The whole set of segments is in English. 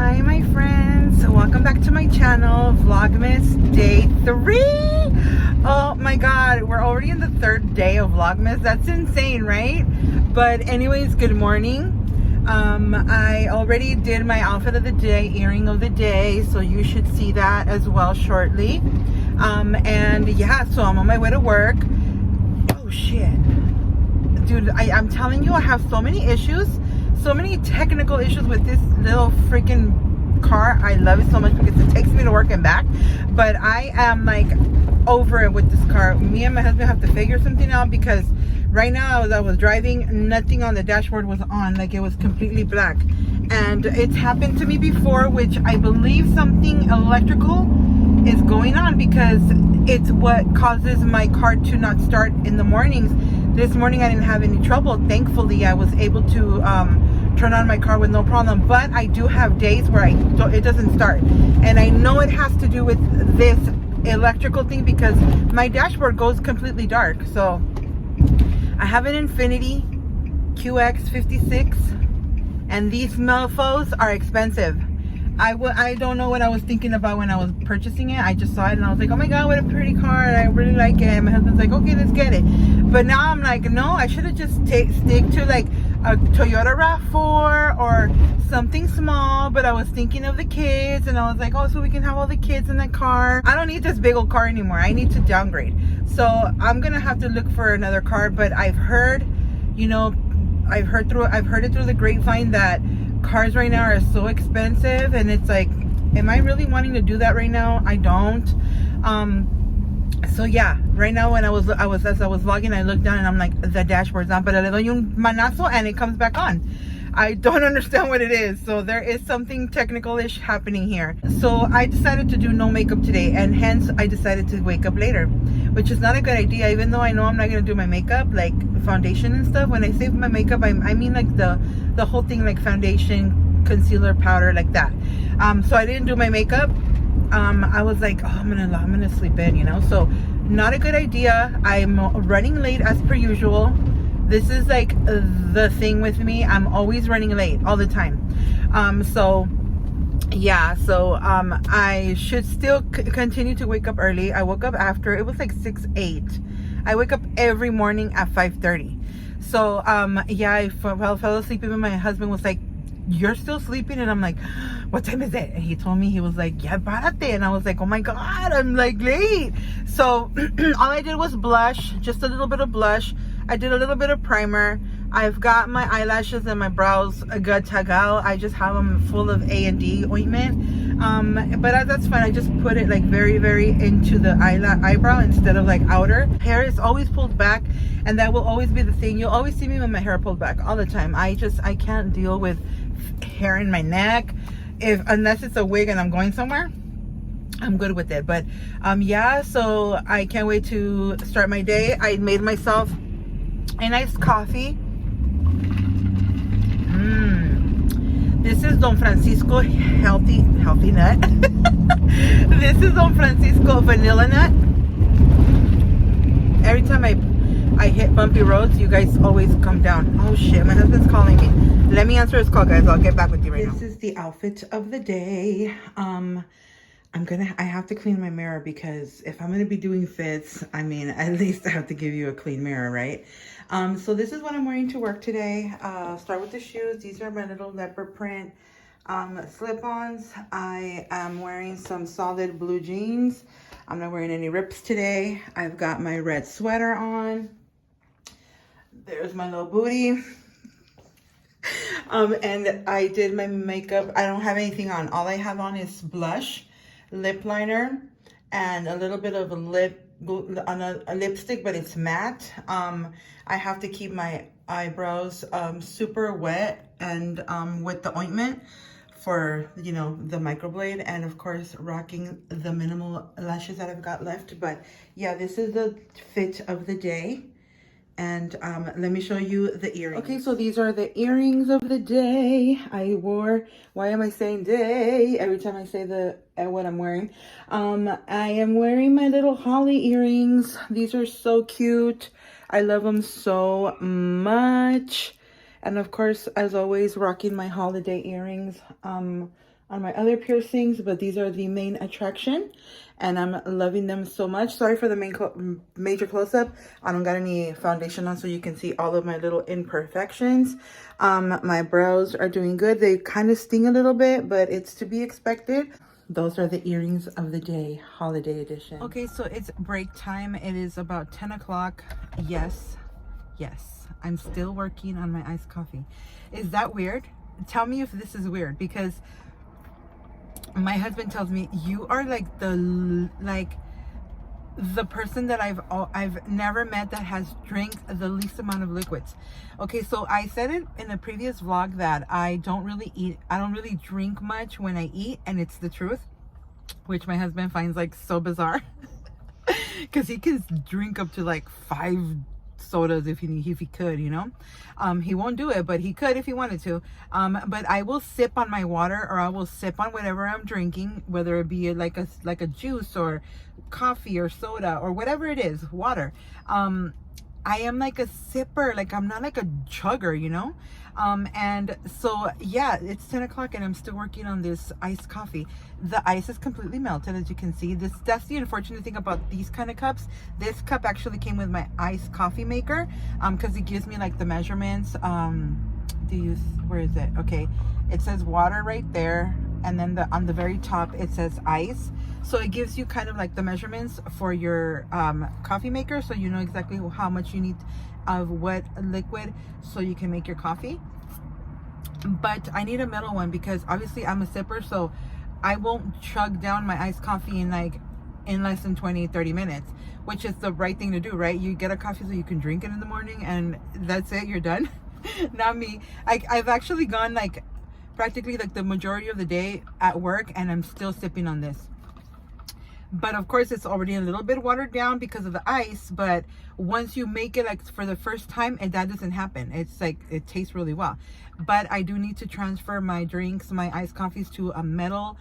Hi my friends, welcome back to my channel, Vlogmas day 3. Oh my god, we're already in the 3rd day of Vlogmas. That's insane, right? But anyways, good morning. I already did my outfit of the day, earring of the day, so you should see that as well shortly. And yeah, so I'm on my way to work. Oh shit, dude, I'm telling you, I have so many issues, so many technical issues with this little freaking car. I love it so much because it takes me to work and back, but I am like over it with this car. Me and my husband have to figure something out because right now as I was driving, nothing on the dashboard was on, like it was completely black. And it's happened to me before, which I believe something electrical is going on because it's what causes my car to not start in the mornings. This morning I didn't have any trouble. Thankfully I was able to turn on my car with no problem, but I do have days where it doesn't start, and I know it has to do with this electrical thing because my dashboard goes completely dark. So I have an Infiniti QX56 and these mofos are expensive. I don't know what I was thinking about when I was purchasing it. I just saw it and I was like, oh my god, what a pretty car, I really like it. And my husband's like, okay, let's get it. But now I'm like, no, I should have just stick to like a Toyota RAV4 or something small. But I was thinking of the kids and I was like, oh, so we can have all the kids in the car. I don't need this big old car anymore. I need to downgrade. So I'm gonna have to look for another car. But I've heard, you know, I've heard it through the grapevine that cars right now are so expensive, and it's like, am I really wanting to do that right now? I don't. So yeah, right now when as I was vlogging, I looked down and I'm like, the dashboard's on, but le doy un manazo and it comes back on. I don't understand what it is. So there is something technical-ish happening here. So I decided to do no makeup today, and hence I decided to wake up later, which is not a good idea, even though I know I'm not gonna do my makeup, like foundation and stuff. When I say my makeup, I mean like the whole thing, like foundation, concealer, powder, like that. So I didn't do my makeup. I was like, oh, I'm gonna sleep in, you know. So not a good idea. I'm running late as per usual. This is like the thing with me. I'm always running late all the time. So yeah, so I should still continue to wake up early. I woke up after, it was like 6-8. I wake up every morning at 5:30. So yeah, I fell asleep, and my husband was like, you're still sleeping? And I'm like, what time is it? And he told me, he was like, yeah, párate. And I was like, oh my god, I'm like late. So all I did was blush, just a little bit of blush. I did a little bit of primer. I've got my eyelashes and my brows good to go. I just have them full of A&D ointment. But that's fine. I just put it like very, very into the eyebrow instead of like outer. Hair is always pulled back, and that will always be the thing. You'll always see me with my hair pulled back all the time. I can't deal with hair in my neck unless it's a wig and I'm going somewhere. I'm good with it. But yeah, so I can't wait to start my day. I made myself a nice coffee. This is Don Francisco healthy nut. This is Don Francisco vanilla nut. Every time I hit bumpy roads, you guys always come down. Oh shit, my husband's calling me. Let me answer his call, guys. I'll get back with you right now. This is the outfit of the day. I have to clean my mirror because if I'm gonna be doing fits, I mean, at least I have to give you a clean mirror, right? So this is what I'm wearing to work today. Start with the shoes. These are my little leopard print slip-ons. I am wearing some solid blue jeans. I'm not wearing any rips today. I've got my red sweater on. There's my little booty. And I did my makeup. I don't have anything on. All I have on is blush, lip liner, and a little bit of a lipstick, but it's matte. I have to keep my eyebrows super wet and with the ointment for, you know, the microblade, and of course rocking the minimal lashes that I've got left. But yeah, this is the fit of the day. And let me show you the earrings. Okay, so these are the earrings of the day. I wore, why am I saying day every time I say what I'm wearing? I am wearing my little holly earrings. These are so cute. I love them so much. And of course, as always, rocking my holiday earrings. on my other piercings, but these are the main attraction and I'm loving them so much. Sorry for the major close-up. I don't got any foundation on so you can see all of my little imperfections. My brows are doing good. They kind of sting a little bit, but it's to be expected. Those are the earrings of the day, holiday edition. Okay, so it's break time. It is about 10 o'clock. Yes, I'm still working on my iced coffee. Is that weird? Tell me if this is weird, because my husband tells me you are like the person that I've never met that has drank the least amount of liquids. Okay, so I said it in a previous vlog that I don't really drink much when I eat, and it's the truth, which my husband finds like so bizarre because he can drink up to like 5 sodas if he could, you know. He won't do it, but he could if he wanted to. But I will sip on my water, or I will sip on whatever I'm drinking, whether it be like a juice or coffee or soda or whatever it is, water. I am like a sipper, like I'm not like a chugger, you know. And so yeah, it's 10 o'clock and I'm still working on this iced coffee. The ice is completely melted, as you can see. That's the unfortunate thing about these kind of cups. This cup actually came with my iced coffee maker, because it gives me like the measurements. Where is it? Okay, it says water right there, and then on the very top it says ice. So it gives you kind of like the measurements for your coffee maker, so you know exactly how much you need of what liquid so you can make your coffee. But I need a metal one because obviously I'm a sipper, so I won't chug down my iced coffee in less than 20-30 minutes, which is the right thing to do, right? You get a coffee so you can drink it in the morning and that's it, you're done. Not me. I've actually gone like practically like the majority of the day at work and I'm still sipping on this. But of course it's already a little bit watered down because of the ice, but once you make it like for the first time, and that doesn't happen, it's like it tastes really well. But I do need to transfer my drinks, my iced coffees, to a metal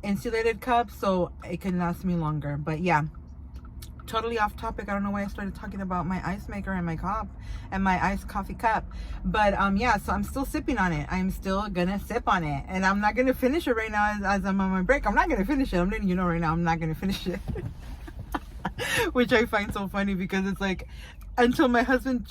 insulated cup so it can last me longer. But yeah, totally off topic. I don't know why I started talking about my ice maker and my cup and my iced coffee cup. But yeah, so I'm still sipping on it. I'm still gonna sip on it, and I'm not gonna finish it right now as I'm on my break. I'm not gonna finish it. I'm letting you know right now, I'm not gonna finish it. Which I find so funny because it's like until my husband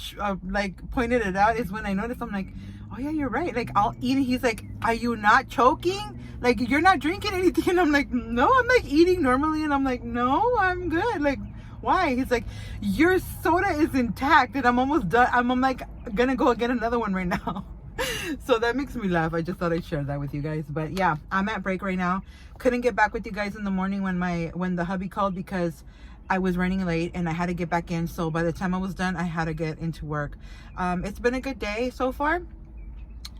like pointed it out is when I noticed. I'm like, oh yeah, you're right. Like I'll eat it. He's like, are you not choking? Like you're not drinking anything? And I'm like, no, I'm like eating normally. And I'm like, no, I'm good. Like, why? He's like, your soda is intact and I'm almost done. I'm like gonna go get another one right now. So that makes me laugh. I just thought I'd share that with you guys. But yeah, I'm at break right now. Couldn't get back with you guys in the morning when the hubby called because I was running late and I had to get back in. So by the time I was done, I had to get into work. It's been a good day so far.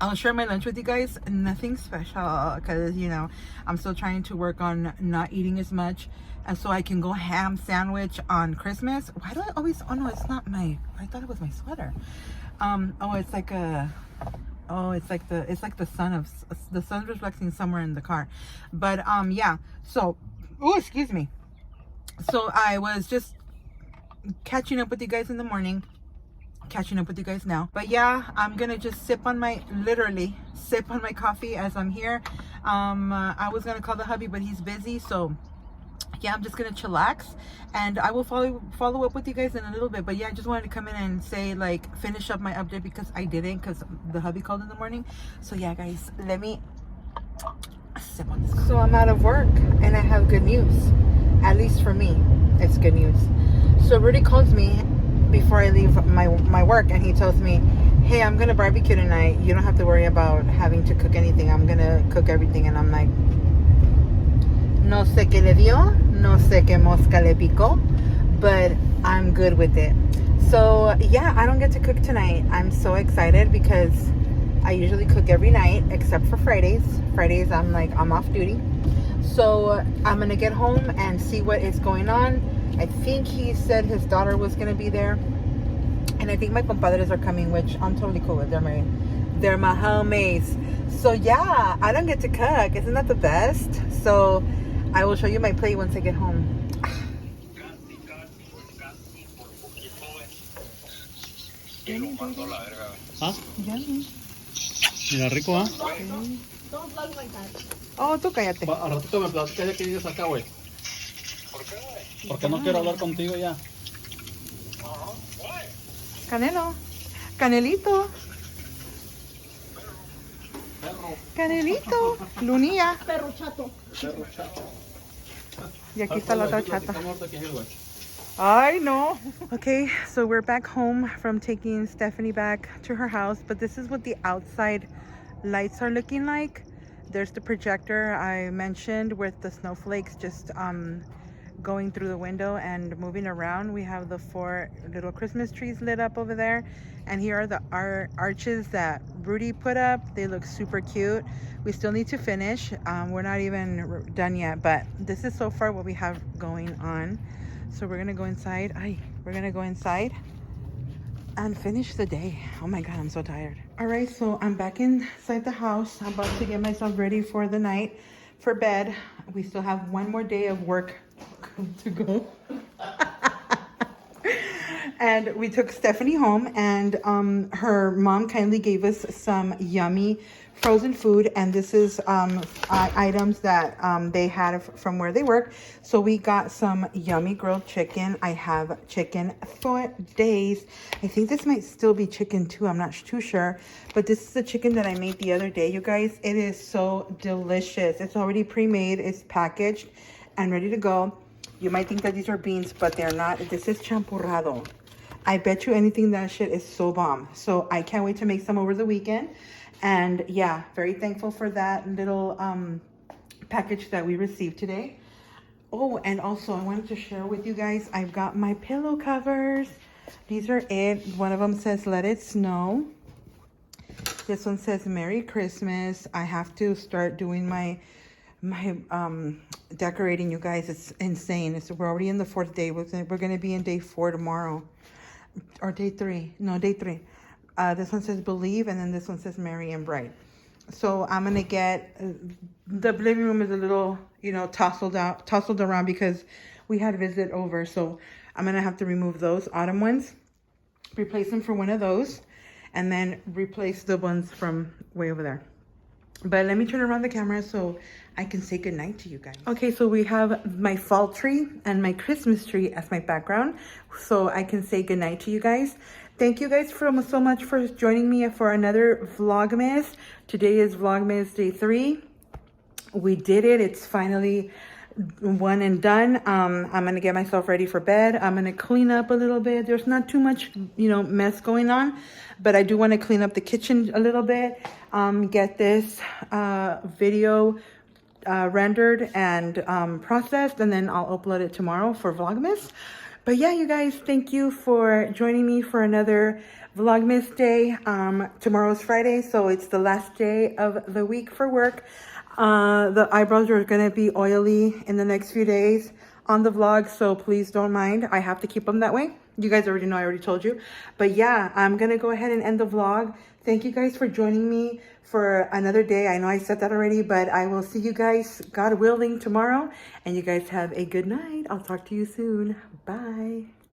I'll share my lunch with you guys. Nothing special because, you know, I'm still trying to work on not eating as much. And so I can go ham sandwich on Christmas. Why do I always, oh no, it's not I thought it was my sweater. It's like the sun's reflecting somewhere in the car. But yeah, so, oh, excuse me. So I was just catching up with you guys in the morning, catching up with you guys now. But yeah, I'm gonna just literally sip on my coffee as I'm here. I was gonna call the hubby, but he's busy, so yeah, I'm just gonna chillax and I will follow up with you guys in a little bit. But yeah, I just wanted to come in and say, like, finish up my update because I didn't, because the hubby called in the morning. So yeah guys, let me sip on this. So I'm out of work and I have good news. At least for me, it's good news. So Rudy calls me before I leave my work and he tells me, hey, I'm gonna barbecue tonight. You don't have to worry about having to cook anything. I'm gonna cook everything. And I'm like, no sé qué le dio, no sé qué mosca le picó, but I'm good with it. So yeah, I don't get to cook tonight. I'm so excited because I usually cook every night except for Fridays. Fridays I'm off duty. So I'm gonna get home and see what is going on. I think he said his daughter was gonna be there, and I think my compadres are coming, which I'm totally cool with. They're my homies. So yeah, I don't get to cook. Isn't that the best? So I will show you my plate once I get home. ¿Ah? Mira, rico, ¿ah? ¿Eh? Don't vlog like that. Oh, tú cállate. Al ratito me platicas ya que llegues acá, güey. ¿Por qué, güey? Porque no quiero hablar contigo ya. Why? Canelo. Canelito. Perro. Canelito. Lunía. Perro chato. Perro chato. Y aquí está la otra chata. Platicamos ahorita quién es, güey. I know. Okay, so we're back home from taking Stephanie back to her house, but this is what the outside lights are looking like. There's the projector I mentioned with the snowflakes just going through the window and moving around. We have the 4 little Christmas trees lit up over there, and here are the arches that Rudy put up. They look super cute. We still need to finish. We're not even done yet, but this is so far what we have going on. So we're gonna go inside. We're gonna go inside and finish the day. Oh my God, I'm so tired. All right, so I'm back inside the house. I'm about to get myself ready for the night, for bed. We still have one more day of work to go. And we took Stephanie home, and her mom kindly gave us some yummy frozen food, and this is items that they had from where they work. So we got some yummy grilled chicken. I have chicken for days. I think this might still be chicken too, I'm not too sure, but this is the chicken that I made the other day, you guys. It is so delicious. It's already pre-made, it's packaged and ready to go. You might think that these are beans, but they're not. This is champurrado. I bet you anything that shit is so bomb. So I can't wait to make some over the weekend. And yeah, very thankful for that little package that we received today. Oh, and also I wanted to share with you guys, I've got my pillow covers. These are it. One of them says, "Let it snow." This one says, "Merry Christmas." I have to start doing my decorating, you guys. It's insane. We're already in the 4th day. We're gonna be in day 4 tomorrow, or day 3. No, day 3. This one says "Believe," and then this one says "Merry and Bright." So I'm gonna get the living room is a little, tousled around because we had a visit over. So I'm gonna have to remove those autumn ones, replace them for one of those, and then replace the ones from way over there. But let me turn around the camera so I can say goodnight to you guys. Okay, so we have my fall tree and my Christmas tree as my background, so I can say goodnight to you guys. Thank you guys so much for joining me for another Vlogmas. Today is Vlogmas day 3. We did it. It's finally one and done. I'm gonna get myself ready for bed. I'm gonna clean up a little bit. There's not too much, mess going on, but I do want to clean up the kitchen a little bit. Get this video rendered and processed, and then I'll upload it tomorrow for Vlogmas. But yeah, you guys, thank you for joining me for another Vlogmas day. Tomorrow's Friday, so it's the last day of the week for work. The eyebrows are gonna be oily in the next few days on the vlog, so please don't mind. I have to keep them that way. You guys already know, I already told you. But yeah, I'm gonna go ahead and end the vlog. Thank you guys for joining me for another day. I know I said that already, but I will see you guys, God willing, tomorrow. And you guys have a good night. I'll talk to you soon. Bye.